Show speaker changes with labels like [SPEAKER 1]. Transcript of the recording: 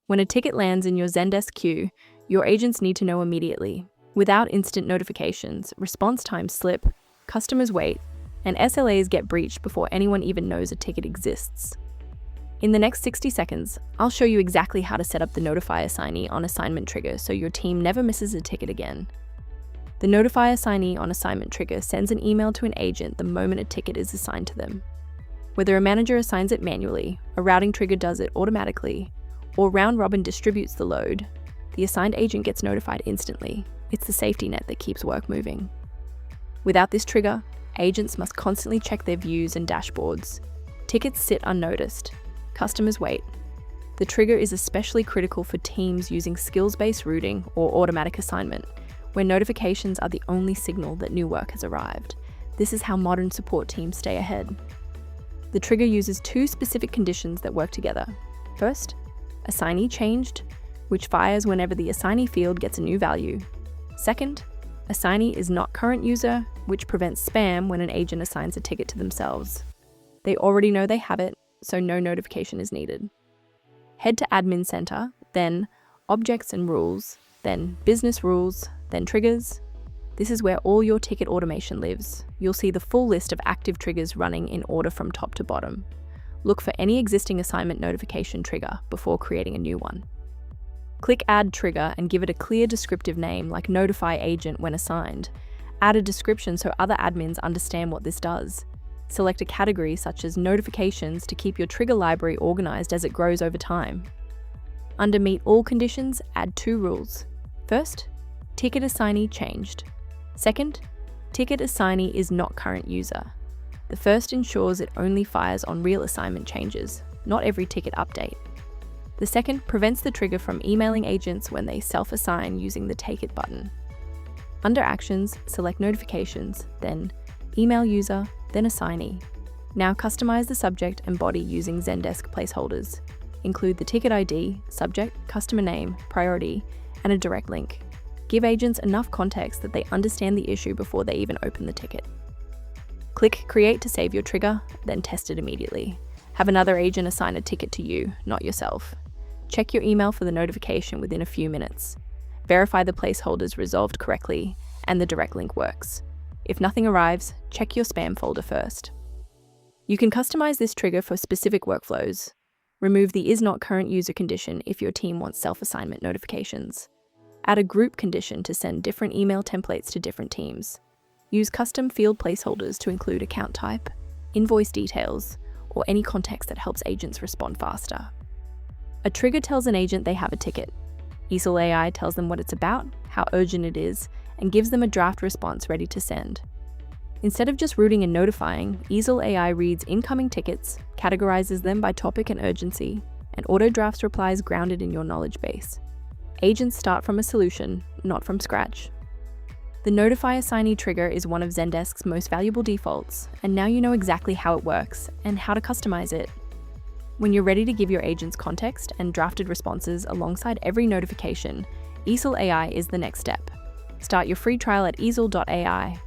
[SPEAKER 1] When a ticket lands in your Zendesk queue, your agents need to know immediately. Without instant notifications, response times slip, customers wait, and SLAs get breached before anyone even knows a ticket exists. In the next 60 seconds, I'll show you exactly how to set up the Notify Assignee on Assignment trigger so your team never misses a ticket again. The Notify Assignee on Assignment trigger sends an email to an agent the moment a ticket is assigned to them. Whether a manager assigns it manually, a routing trigger does it automatically, or round robin distributes the load, the assigned agent gets notified instantly. It's the safety net that keeps work moving. Without this trigger, agents must constantly check their views and dashboards. Tickets sit unnoticed. Customers wait. The trigger is especially critical for teams using skills-based routing or automatic assignment, where notifications are the only signal that new work has arrived. This is how modern support teams stay ahead. The trigger uses two specific conditions that work together. First, Assignee Changed, which fires whenever the assignee field gets a new value. Second, Assignee is not current user, which prevents spam when an agent assigns a ticket to themselves. They already know they have it, so no notification is needed. Head to Admin Center, then Objects and Rules, then Business Rules, then Triggers. This is where all your ticket automation lives. You'll see the full list of active triggers running in order from top to bottom. Look for any existing assignment notification trigger before creating a new one. Click Add Trigger and give it a clear descriptive name like Notify Agent when assigned. Add a description so other admins understand what this does. Select a category such as Notifications to keep your trigger library organized as it grows over time. Under Meet All Conditions, add two rules. First, Ticket Assignee Changed. Second, Ticket Assignee is not current user. The first ensures it only fires on real assignment changes, not every ticket update. The second prevents the trigger from emailing agents when they self-assign using the Take It button. Under Actions, select Notifications, then Email User, then Assignee. Now customize the subject and body using Zendesk placeholders. Include the ticket ID, subject, customer name, priority, and a direct link. Give agents enough context that they understand the issue before they even open the ticket. Click Create to save your trigger, then test it immediately. Have another agent assign a ticket to you, not yourself. Check your email for the notification within a few minutes. Verify the placeholders resolved correctly and the direct link works. If nothing arrives, check your spam folder first. You can customize this trigger for specific workflows. Remove the Is Not Current User condition if your team wants self-assignment notifications. Add a group condition to send different email templates to different teams. Use custom field placeholders to include account type, invoice details, or any context that helps agents respond faster. A trigger tells an agent they have a ticket. eesel AI tells them what it's about, how urgent it is, and gives them a draft response ready to send. Instead of just routing and notifying, eesel AI reads incoming tickets, categorizes them by topic and urgency, and auto-drafts replies grounded in your knowledge base. Agents start from a solution, not from scratch. The Notify Assignee trigger is one of Zendesk's most valuable defaults, and now you know exactly how it works and how to customize it. When you're ready to give your agents context and drafted responses alongside every notification, eesel AI is the next step. Start your free trial at eesel.ai